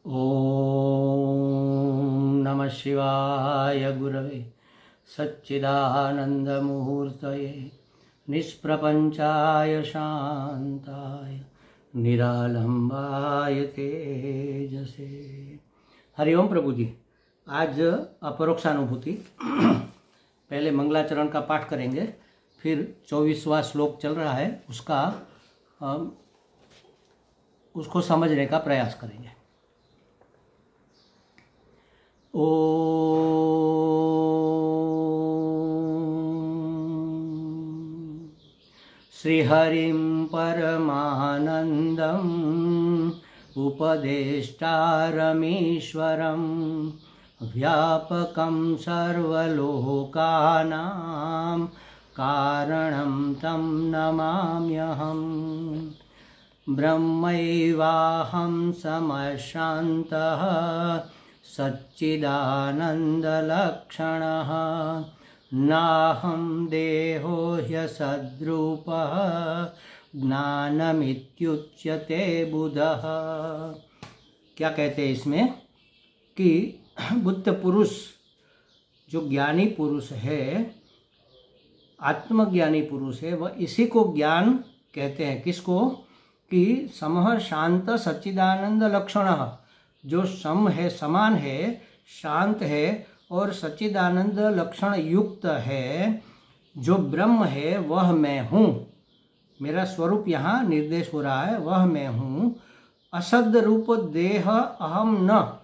ओम नमः शिवाय गुरवे सच्चिदानंदमूर्तये निष्प्रपंचाय शांताय निरालंबाय तेजसे। हरिओम प्रभु जी। आज अपरोक्षानुभूति पहले मंगलाचरण का पाठ करेंगे, फिर 24वां श्लोक चल रहा है उसको समझने का प्रयास करेंगे। ओम श्रीहरिं परमानंदं उपदेष्टारमीश्वरं व्यापकं सर्वलोकानां कारणं तं नमाम्यहम्। ब्रह्मैवाहं समशान्तः सच्चिदानन्दलक्षणः नाहं देहो ह्यसद्रूपः ज्ञानमित्युच्यते बुधः। क्या कहते हैं इसमें कि बुद्ध पुरुष जो ज्ञानी पुरुष है, आत्मज्ञानी पुरुष है, वह इसी को ज्ञान कहते हैं। किसको? कि समः शांत सच्चिदानंद लक्षणः, जो सम है, समान है, शांत है और सच्चिदानंद लक्षण युक्त है। जो ब्रह्म है वह मैं हूँ, मेरा स्वरूप यहाँ निर्देश हो रहा है, वह मैं हूँ। असद रूप देह अहम न,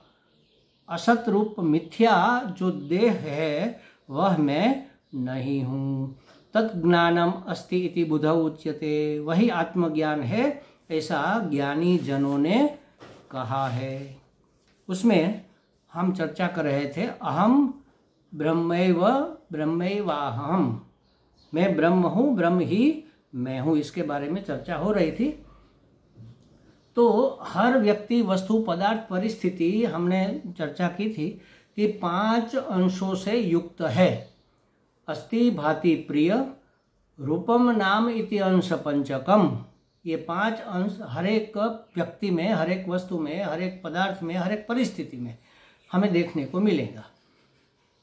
असत रूप मिथ्या जो देह है वह मैं नहीं हूँ। तत्ज्ञानम अस्ति इति बुधौ उच्यते, वही आत्मज्ञान है ऐसा ज्ञानी जनों ने कहा है। उसमें हम चर्चा कर रहे थे अहम ब्रह्मैव ब्रह्मैवाहम, मैं ब्रह्म हूँ, ब्रह्म ही मैं हूँ, इसके बारे में चर्चा हो रही थी। तो हर व्यक्ति, वस्तु, पदार्थ, परिस्थिति, हमने चर्चा की थी कि 5 अंशों से युक्त है। अस्ति भाति प्रिय रूपम नाम इति अंश पंचकम, ये 5 अंश हर एक व्यक्ति में, हर एक वस्तु में, हर एक पदार्थ में, हर एक परिस्थिति में हमें देखने को मिलेगा।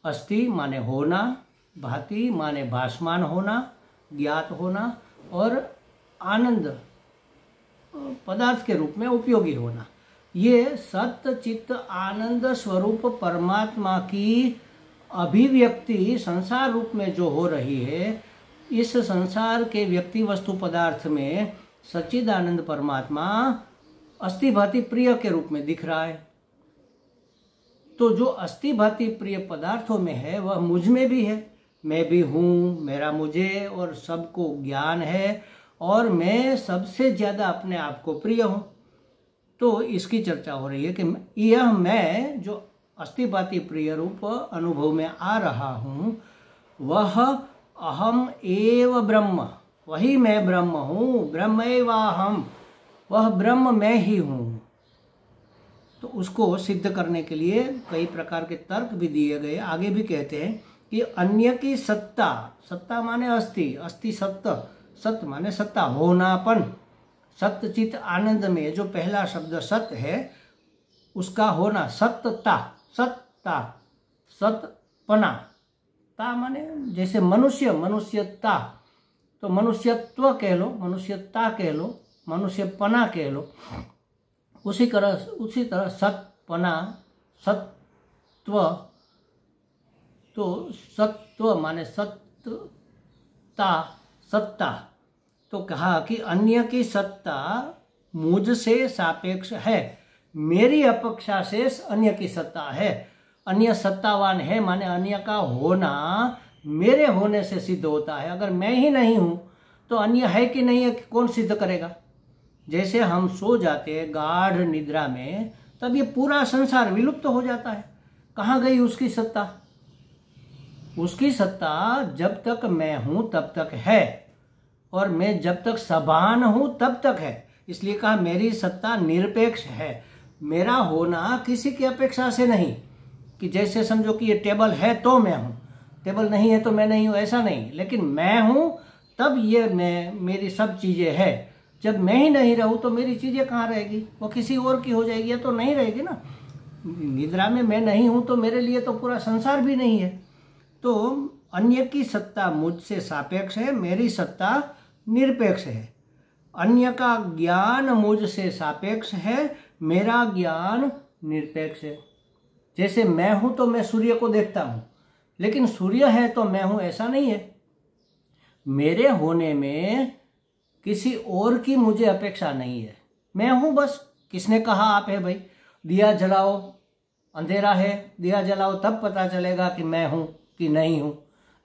अस्ति माने होना, भाति माने भासमान होना, ज्ञात होना, और आनंद पदार्थ के रूप में उपयोगी होना। ये सत्य चित्त आनंद स्वरूप परमात्मा की अभिव्यक्ति संसार रूप में जो हो रही है, इस संसार के व्यक्ति वस्तु पदार्थ में सच्चिदानंद परमात्मा अस्ति भाति प्रिय के रूप में दिख रहा है। तो जो अस्ति भाति प्रिय पदार्थों में है वह मुझ में भी है, मैं भी हूँ, मेरा मुझे और सबको ज्ञान है, और मैं सबसे ज़्यादा अपने आप को प्रिय हूँ। तो इसकी चर्चा हो रही है कि यह मैं जो अस्ति भाति प्रिय रूप अनुभव में आ रहा हूँ, वह अहम एव ब्रह्म, वही मैं ब्रह्म हूँ। ब्रह्मैवाहम, वह ब्रह्म मैं ही हूँ। तो उसको सिद्ध करने के लिए कई प्रकार के तर्क भी दिए गए। आगे भी कहते हैं कि अन्य की सत्ता, सत्ता माने अस्ति, अस्ति सत्य, सत्य माने सत्ता, होनापन, सत्य चित्त आनंद में जो पहला शब्द सत्य है उसका होना, सत्यता, सत्ता, सतपना, ता माने जैसे मनुष्य, मनुष्यता, तो मनुष्यत्व कह लो, मनुष्यता कह लो, मनुष्यपना कह लो। उसी तरह सतपना, सत्व, तो सत्व माने सत्यता, सत्ता। तो कहा कि अन्य की सत्ता मुझसे सापेक्ष है, मेरी अपेक्षा से अन्य की सत्ता है। अन्य सत्तावान है माने अन्य का होना मेरे होने से सिद्ध होता है। अगर मैं ही नहीं हूँ तो अन्य है कि नहीं है कौन सिद्ध करेगा? जैसे हम सो जाते हैं गाढ़ निद्रा में, तब ये पूरा संसार विलुप्त हो जाता है। कहाँ गई उसकी सत्ता? उसकी सत्ता जब तक मैं हूँ तब तक है, और मैं जब तक सभान हूँ तब तक है। इसलिए कहा मेरी सत्ता निरपेक्ष है, मेरा होना किसी की अपेक्षा से नहीं। कि जैसे समझो कि ये टेबल है तो मैं हूँ, टेबल नहीं है तो मैं नहीं हूँ, ऐसा नहीं। लेकिन मैं हूँ तब ये मैं, मेरी सब चीज़ें हैं। जब मैं ही नहीं रहूं तो मेरी चीजें कहाँ रहेगी, वो किसी और की हो जाएगी, या तो नहीं रहेगी ना। निद्रा में मैं नहीं हूं तो मेरे लिए तो पूरा संसार भी नहीं है। तो अन्य की सत्ता मुझसे सापेक्ष है, मेरी सत्ता निरपेक्ष है। अन्य का ज्ञान मुझसे सापेक्ष है, मेरा ज्ञान निरपेक्ष है। जैसे मैं हूं तो मैं सूर्य को देखता हूं, लेकिन सूर्य है तो मैं हूं ऐसा नहीं है। मेरे होने में किसी और की मुझे अपेक्षा नहीं है, मैं हूं बस। किसने कहा आप है भाई? दिया जलाओ, अंधेरा है, दिया जलाओ तब पता चलेगा कि मैं हूं कि नहीं हूं।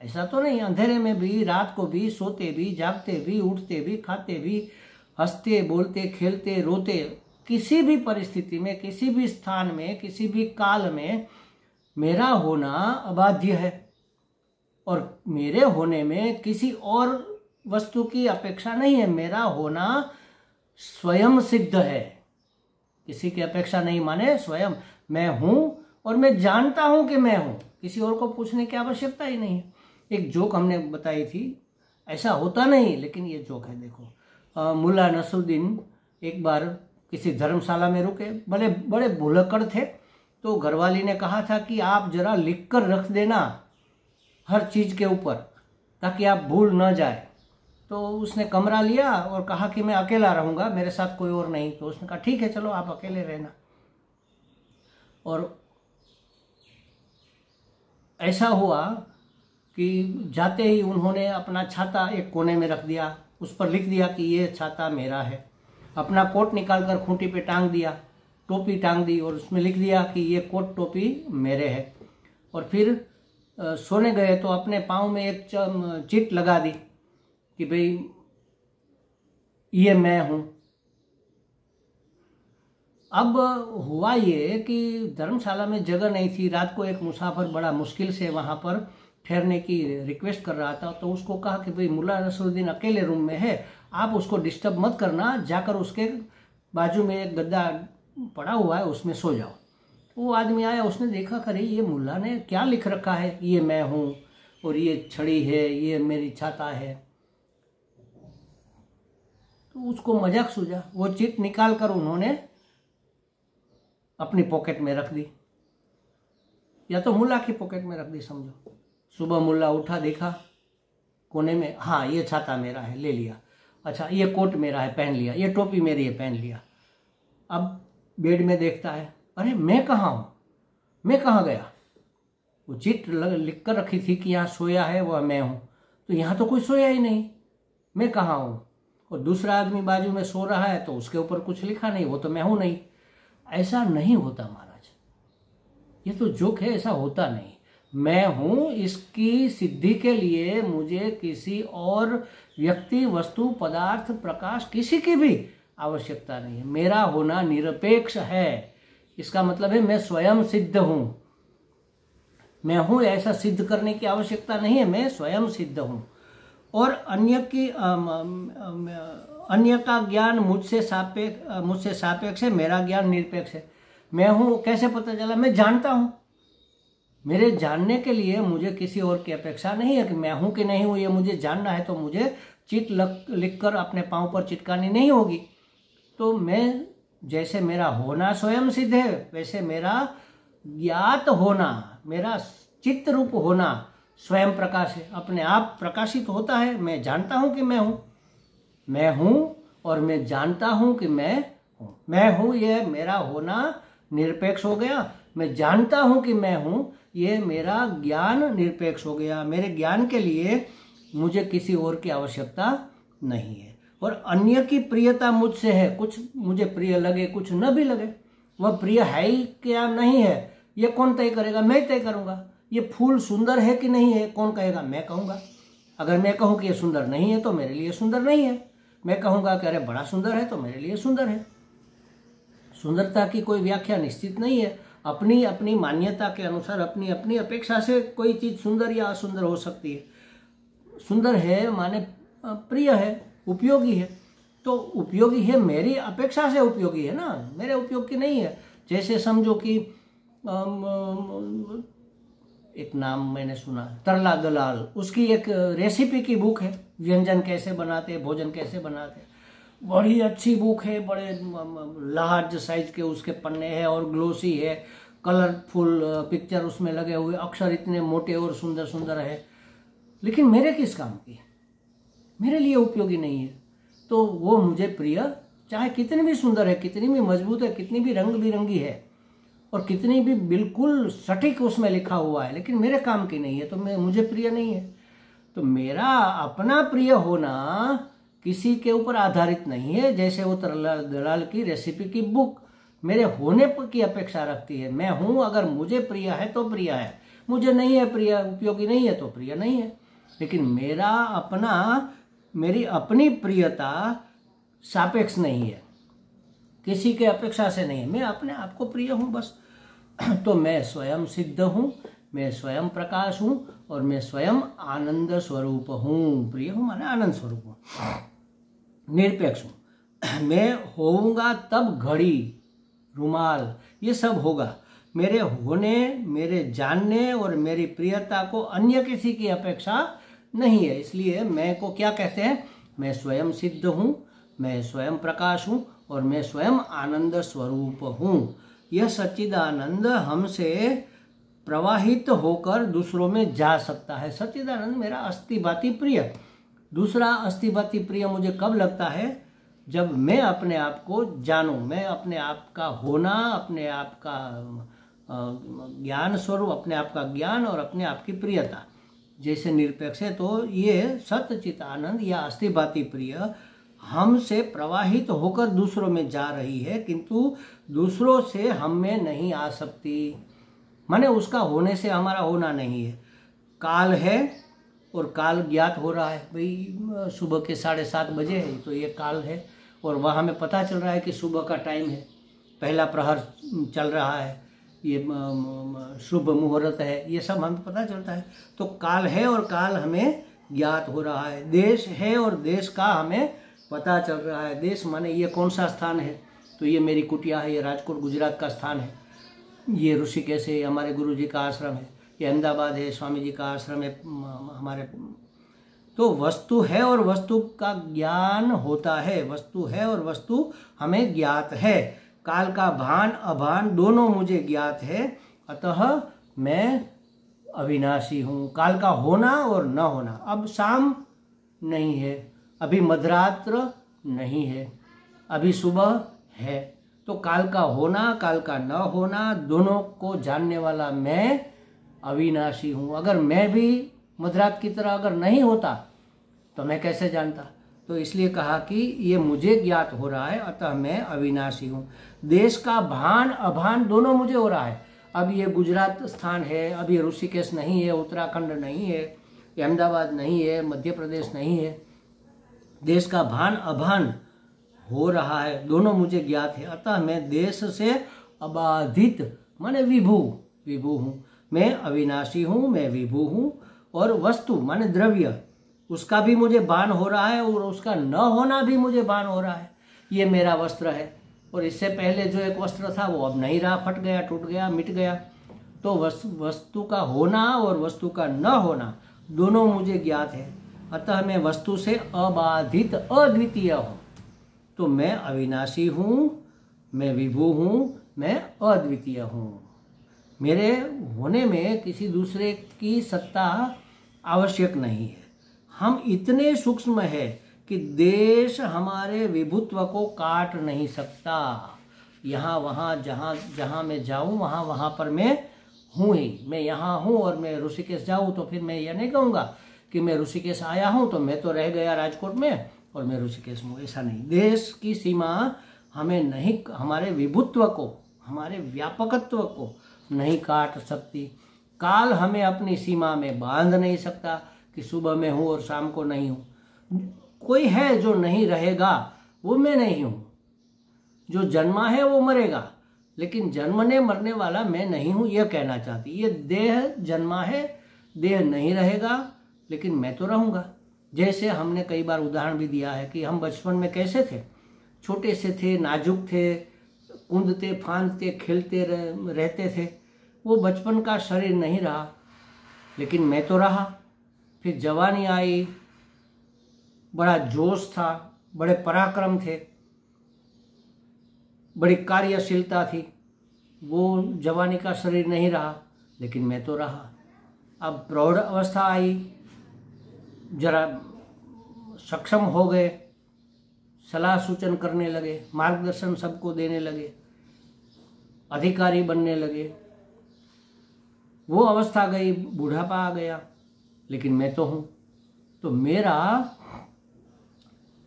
ऐसा तो नहीं, अंधेरे में भी, रात को भी, सोते भी, जागते भी, उठते भी, खाते भी, हंसते बोलते खेलते रोते, किसी भी परिस्थिति में, किसी भी स्थान में, किसी भी काल में मेरा होना अबाध्य है। और मेरे होने में किसी और वस्तु की अपेक्षा नहीं है। मेरा होना स्वयं सिद्ध है, किसी की अपेक्षा नहीं, माने स्वयं मैं हूं और मैं जानता हूं कि मैं हूं, किसी और को पूछने की आवश्यकता ही नहीं है। एक जोक हमने बताई थी, ऐसा होता नहीं लेकिन ये जोक है। देखो, मुल्ला नसरुद्दीन एक बार किसी धर्मशाला में रुके, बड़े बड़े भुलक्कड़ थे। तो घरवाली ने कहा था कि आप जरा लिख कर रख देना हर चीज के ऊपर, ताकि आप भूल न जाए। तो उसने कमरा लिया और कहा कि मैं अकेला रहूंगा, मेरे साथ कोई और नहीं। तो उसने कहा ठीक है, चलो आप अकेले रहना। और ऐसा हुआ कि जाते ही उन्होंने अपना छाता एक कोने में रख दिया, उस पर लिख दिया कि ये छाता मेरा है। अपना कोट निकालकर खूंटी पे टांग दिया, टोपी टांग दी और उसमें लिख दिया कि ये कोट टोपी मेरे है। और फिर सोने गए तो अपने पाँव में एक चिट लगा दी कि भाई ये मैं हूं। अब हुआ ये कि धर्मशाला में जगह नहीं थी, रात को एक मुसाफिर बड़ा मुश्किल से वहां पर ठहरने की रिक्वेस्ट कर रहा था। तो उसको कहा कि भाई मुल्ला नसरुद्दीन अकेले रूम में है, आप उसको डिस्टर्ब मत करना, जाकर उसके बाजू में एक गद्दा पड़ा हुआ है उसमें सो जाओ। वो आदमी आया, उसने देखा करे ये मुल्ला ने क्या लिख रखा है, ये मैं हूं और ये छड़ी है, ये मेरी छाता है। तो उसको मजाक सूझा, वो चिट निकाल कर उन्होंने अपनी पॉकेट में रख दी, या तो मुल्ला की पॉकेट में रख दी समझो। सुबह मुल्ला उठा, देखा कोने में, हाँ ये छाता मेरा है, ले लिया। अच्छा ये कोट मेरा है, पहन लिया। ये टोपी मेरी है, पहन लिया। अब बेड में देखता है, अरे मैं कहाँ हूँ, मैं कहाँ गया? वो चिट लिख कर रखी थी कि यहाँ सोया है वह मैं हूँ, तो यहाँ तो कोई सोया ही नहीं, मैं कहाँ हूँ? और दूसरा आदमी बाजू में सो रहा है तो उसके ऊपर कुछ लिखा नहीं, वो तो मैं हूँ नहीं। ऐसा नहीं होता महाराज, ये तो जोक है, ऐसा होता नहीं। मैं हूं, इसकी सिद्धि के लिए मुझे किसी और व्यक्ति, वस्तु, पदार्थ, प्रकाश, किसी की भी आवश्यकता नहीं है। मेरा होना निरपेक्ष है, इसका मतलब है मैं स्वयं सिद्ध हूं। मैं हूं ऐसा सिद्ध करने की आवश्यकता नहीं है, मैं स्वयं सिद्ध हूं। और अन्य का ज्ञान मुझसे सापेक्ष है, मेरा ज्ञान निरपेक्ष है। मैं हूं कैसे पता चला? मैं जानता हूं। मेरे जानने के लिए मुझे किसी और की अपेक्षा नहीं है कि मैं हूं कि नहीं हूं। ये मुझे जानना है तो मुझे चिट लिखकर अपने पांव पर चिटकानी नहीं होगी। तो मैं, जैसे मेरा होना स्वयं सिद्ध है, वैसे मेरा ज्ञात होना, मेरा चित्त रूप होना स्वयं प्रकाश है, अपने आप प्रकाशित होता है। मैं जानता हूं कि मैं हूं और मैं जानता हूं कि मैं हूं। ये मेरा होना निरपेक्ष हो गया। मैं जानता हूं कि मैं हूं, ये मेरा ज्ञान निरपेक्ष हो गया। मेरे ज्ञान के लिए मुझे किसी और की आवश्यकता नहीं है। और अन्य की प्रियता मुझसे है, कुछ मुझे प्रिय लगे, कुछ न भी लगे। वह प्रिय है ही क्या नहीं है, ये कौन तय करेगा? मैं तय करूंगा। ये फूल सुंदर है कि नहीं है, कौन कहेगा? मैं कहूंगा। अगर मैं कहूं कि ये सुंदर नहीं है तो मेरे लिए सुंदर नहीं है। मैं कहूंगा कि अरे बड़ा सुंदर है तो मेरे लिए सुंदर है। सुंदरता की कोई व्याख्या निश्चित नहीं है। अपनी अपनी मान्यता के अनुसार, अपनी अपनी अपेक्षा से कोई चीज सुंदर या असुंदर हो सकती है। सुंदर है माने प्रिय है, उपयोगी है। तो उपयोगी है, मेरी अपेक्षा से उपयोगी है ना, मेरे उपयोग की नहीं है। जैसे समझो कि एक नाम मैंने सुना, तरला दलाल, उसकी एक रेसिपी की बुक है, व्यंजन कैसे बनाते, भोजन कैसे बनाते। बड़ी अच्छी बुक है, बड़े लार्ज साइज के उसके पन्ने हैं और ग्लोसी है, कलरफुल पिक्चर उसमें लगे हुए, अक्षर इतने मोटे और सुंदर सुंदर है, लेकिन मेरे किस काम की, मेरे लिए उपयोगी नहीं है, तो वो मुझे प्रिय, चाहे कितनी भी सुंदर है, कितनी भी मजबूत है, कितनी भी रंग बिरंगी है और कितनी भी बिल्कुल सटीक उसमें लिखा हुआ है, लेकिन मेरे काम की नहीं है, तो मुझे प्रिय नहीं है। तो मेरा अपना प्रिय होना किसी के ऊपर आधारित नहीं है। जैसे वो दलाल की रेसिपी की बुक मेरे होने की अपेक्षा रखती है। मैं हूं, अगर मुझे प्रिय है तो प्रिय है, मुझे नहीं है प्रिय, उपयोगी नहीं है तो प्रिय नहीं है। लेकिन मेरी अपनी प्रियता सापेक्ष नहीं है, किसी के अपेक्षा से नहीं है, मैं अपने आप को प्रिय हूं बस। तो मैं स्वयं सिद्ध हूं, मैं स्वयं प्रकाश हूं और मैं स्वयं आनंद स्वरूप हूं। प्रिय हूं माने आनंद स्वरूप हूं, निरपेक्ष हूं। मैं होऊंगा तब घड़ी, रुमाल, ये सब होगा। मेरे होने, मेरे जानने और मेरी प्रियता को अन्य किसी की अपेक्षा नहीं है। इसलिए मैं को क्या कहते हैं, मैं स्वयं सिद्ध हूं, मैं स्वयं प्रकाश हूं और मैं स्वयं आनंद स्वरूप हूं। यह सच्चिदानंद हमसे प्रवाहित होकर दूसरों में जा सकता है। सच्चिदानंद मेरा अस्तिभाति प्रिय। दूसरा अस्तिभाति प्रिय मुझे कब लगता है, जब मैं अपने आप को जानूं, मैं अपने आप का होना, अपने आप का ज्ञान स्वरूप, अपने आप का ज्ञान और अपने आप की प्रियता जैसे निरपेक्ष है, तो ये सच्चित आनंद या अस्तिभाति प्रिय हमसे प्रवाहित होकर दूसरों में जा रही है, किंतु दूसरों से हम में नहीं आ सकती। माने उसका होने से हमारा होना नहीं है। काल है और काल ज्ञात हो रहा है, भाई सुबह के 7:30 बजे है, तो ये काल है और वह हमें पता चल रहा है कि सुबह का टाइम है, पहला प्रहर चल रहा है, ये शुभ मुहूर्त है, ये सब हमें पता चलता है। तो काल है और काल हमें ज्ञात हो रहा है। देश है और देश का हमें पता चल रहा है। देश माने ये कौन सा स्थान है, तो ये मेरी कुटिया है, ये राजकोट गुजरात का स्थान है, ये ऋषिकेश है, हमारे गुरु जी का आश्रम है, ये अहमदाबाद है, स्वामी जी का आश्रम है हमारे। तो वस्तु है और वस्तु का ज्ञान होता है, वस्तु है और वस्तु हमें ज्ञात है। काल का भान अभान दोनों मुझे ज्ञात है, अतः मैं अविनाशी हूँ। काल का होना और न होना, अब शाम नहीं है, अभी मध्यरात्र नहीं है, अभी सुबह है, तो काल का होना, काल का न होना दोनों को जानने वाला मैं अविनाशी हूँ। अगर मैं भी मध्यरात की तरह अगर नहीं होता तो मैं कैसे जानता। तो इसलिए कहा कि ये मुझे ज्ञात हो रहा है, अतः मैं अविनाशी हूँ। देश का भान अभान दोनों मुझे हो रहा है। अब ये गुजरात स्थान है, अब ये ऋषिकेश नहीं है, उत्तराखंड नहीं है, अहमदाबाद नहीं है, मध्य प्रदेश नहीं है। देश का भान अभान हो रहा है, दोनों मुझे ज्ञात है, अतः मैं देश से अबाधित माने विभू हूँ। मैं अविनाशी हूँ, मैं विभू हूँ। और वस्तु माने द्रव्य, उसका भी मुझे भान हो रहा है और उसका न होना भी मुझे भान हो रहा है। ये मेरा वस्त्र है और इससे पहले जो एक वस्त्र था वो अब नहीं रहा, फट गया, टूट गया, मिट गया। तो वस्तु का होना और वस्तु का न होना दोनों मुझे ज्ञात है, अतः मैं वस्तु से अबाधित अद्वितीय हूँ। तो मैं अविनाशी हूँ, मैं विभू हूँ, मैं अद्वितीय हूँ। मेरे होने में किसी दूसरे की सत्ता आवश्यक नहीं है। हम इतने सूक्ष्म है कि देश हमारे विभुत्व को काट नहीं सकता। यहाँ वहाँ जहाँ जहाँ मैं जाऊँ वहाँ वहाँ पर मैं हूँ ही। मैं यहाँ हूँ और मैं ऋषिकेश जाऊँ तो फिर मैं यह नहीं कहूँगा कि मैं ऋषिकेश आया हूँ तो मैं तो रह गया राजकोट में और मैं ऋषिकेश हूँ, ऐसा नहीं। देश की सीमा हमें नहीं, हमारे विभुत्व को, हमारे व्यापकत्व को नहीं काट सकती। काल हमें अपनी सीमा में बांध नहीं सकता कि सुबह में हूँ और शाम को नहीं हूँ। कोई है जो नहीं रहेगा, वो मैं नहीं हूँ। जो जन्मा है वो मरेगा, लेकिन जन्मने मरने वाला मैं नहीं हूँ, यह कहना चाहती। ये देह जन्मा है, देह नहीं रहेगा, लेकिन मैं तो रहूँगा। जैसे हमने कई बार उदाहरण भी दिया है कि हम बचपन में कैसे थे, छोटे से थे, नाजुक थे, कूदते फांदते खेलते रहते थे। वो बचपन का शरीर नहीं रहा, लेकिन मैं तो रहा। फिर जवानी आई, बड़ा जोश था, बड़े पराक्रम थे, बड़ी कार्यशीलता थी। वो जवानी का शरीर नहीं रहा, लेकिन मैं तो रहा। अब प्रौढ़ अवस्था आई, जरा सक्षम हो गए, सलाह सूचन करने लगे, मार्गदर्शन सबको देने लगे, अधिकारी बनने लगे। वो अवस्था गई, बूढ़ापा आ गया, लेकिन मैं तो हूँ। तो मेरा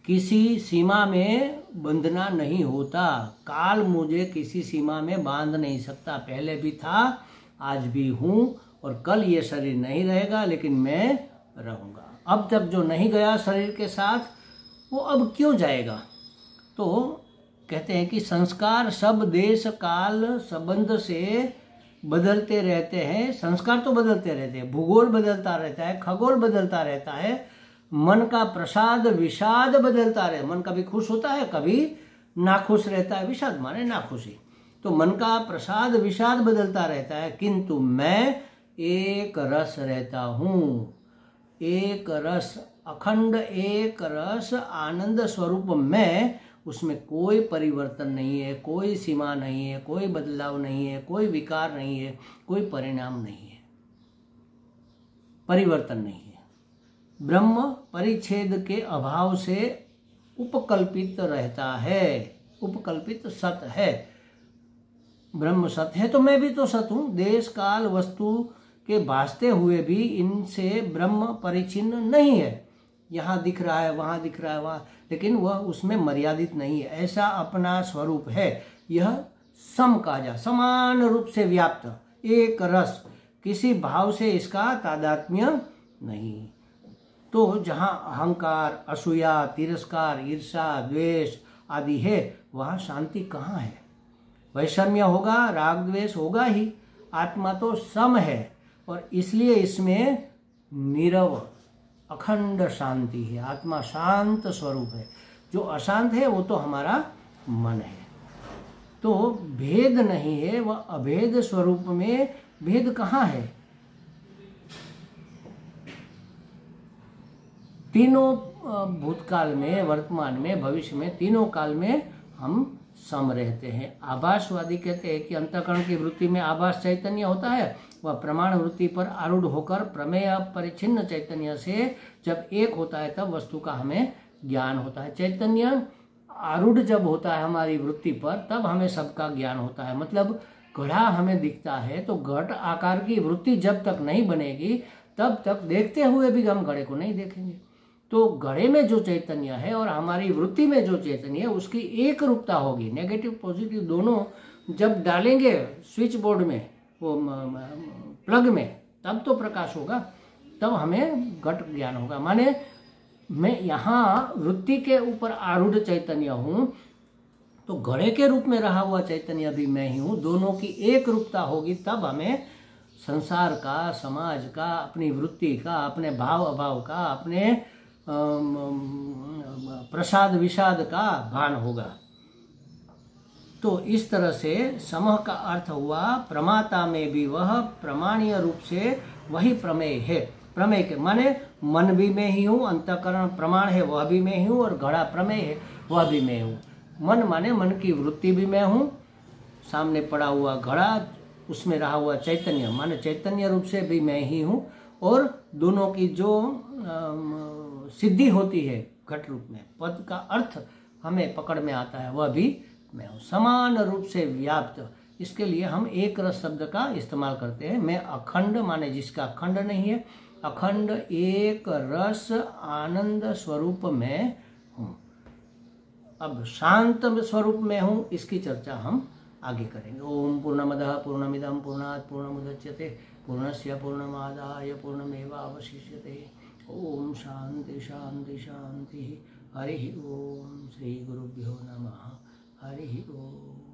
किसी सीमा में बंधना नहीं होता। काल मुझे किसी सीमा में बांध नहीं सकता। पहले भी था, आज भी हूँ, और कल ये शरीर नहीं रहेगा, लेकिन मैं रहूँगा। अब तक जो नहीं गया शरीर के साथ, वो अब क्यों जाएगा? तो कहते हैं कि संस्कार सब देश काल संबंध से बदलते रहते हैं। संस्कार तो बदलते रहते हैं, भूगोल बदलता रहता है, खगोल बदलता रहता है, मन का प्रसाद विषाद बदलता रहे। मन कभी खुश होता है, कभी नाखुश रहता है। विषाद माने नाखुशी। तो मन का प्रसाद विषाद बदलता रहता है, किंतु मैं एक रस रहता हूँ। एक रस, अखंड एक रस आनंद स्वरूप मैं, उसमें कोई परिवर्तन नहीं है, कोई सीमा नहीं है, कोई बदलाव नहीं है, कोई विकार नहीं है, कोई परिणाम नहीं है, परिवर्तन नहीं है। ब्रह्म परिच्छेद के अभाव से उपकल्पित रहता है, उपकल्पित सत है। ब्रह्म सत है तो मैं भी तो सत हूँ। देश काल वस्तु के भासते हुए भी इनसे ब्रह्म परिचिन्न नहीं है। यहाँ दिख रहा है, वहाँ दिख रहा है, वहाँ, लेकिन वह उसमें मर्यादित नहीं है। ऐसा अपना स्वरूप है। यह सम कहा जा, समान रूप से व्याप्त एक रस, किसी भाव से इसका तादात्म्य नहीं। तो जहाँ अहंकार, असूया, तिरस्कार, ईर्षा, द्वेष आदि है, वहाँ शांति कहाँ है? वैषम्य होगा, राग द्वेष होगा ही। आत्मा तो सम है, और इसलिए इसमें नीरव अखंड शांति है। आत्मा शांत स्वरूप है। जो अशांत है वो तो हमारा मन है। तो भेद नहीं है, वह अभेद स्वरूप में भेद कहाँ है? तीनों भूतकाल में, वर्तमान में, भविष्य में, तीनों काल में हम सम रहते हैं। आभासवादी कहते हैं कि अंतःकरण की वृत्ति में आभास चैतन्य होता है, वह प्रमाण वृत्ति पर आरूढ़ होकर प्रमेय परिच्छिन्न चैतन्य से जब एक होता है, तब वस्तु का हमें ज्ञान होता है। चैतन्य आरूढ़ जब होता है हमारी वृत्ति पर, तब हमें सबका ज्ञान होता है। मतलब घड़ा हमें दिखता है, तो घट आकार की वृत्ति जब तक नहीं बनेगी, तब तक देखते हुए भी हम घड़े को नहीं देखेंगे। तो घड़े में जो चैतन्य है और हमारी वृत्ति में जो चैतन्य है, उसकी एक रूपता होगी। नेगेटिव पॉजिटिव दोनों जब डालेंगे स्विच बोर्ड में, वो प्लग में, तब तो प्रकाश होगा, तब हमें घट ज्ञान होगा। माने मैं यहाँ वृत्ति के ऊपर आरूढ़ चैतन्य हूँ, तो घड़े के रूप में रहा हुआ चैतन्य भी मैं ही हूँ। दोनों की एक रूपता होगी, तब हमें संसार का, समाज का, अपनी वृत्ति का, अपने भाव अभाव का, अपने प्रसाद विषाद का भान होगा। तो इस तरह से समः का अर्थ हुआ प्रमाता में भी वह प्रमाणीय रूप से वही प्रमेय है। प्रमेय के माने मन भी मैं ही हूँ, अंतःकरण प्रमाण है वह भी मैं ही हूँ, और घड़ा प्रमेय है वह भी मैं हूँ। मन माने मन की वृत्ति भी मैं हूँ, सामने पड़ा हुआ घड़ा, उसमें रहा हुआ चैतन्य माने चैतन्य रूप से भी मैं ही हूँ, और दोनों की जो सिद्धि होती है घट रूप में, पद का अर्थ हमें पकड़ में आता है, वह भी मैं हूँ। समान रूप से व्याप्त, इसके लिए हम एक रस शब्द का इस्तेमाल करते हैं। मैं अखंड माने जिसका खंड नहीं है, अखंड एक रस आनंद स्वरूप में हूँ। अब शांत स्वरूप में हूँ, इसकी चर्चा हम आगे करेंगे। ओम पूर्णमदः पूर्णमिदं पूर्णात् पूर्णमुदच्यते पूर्णस्य पूर्णमादाय पूर्णमेवावशिष्यते। ओम शांति शांति शांति। हरि ओम। श्री गुरुभ्यो नमः। हरि ओम।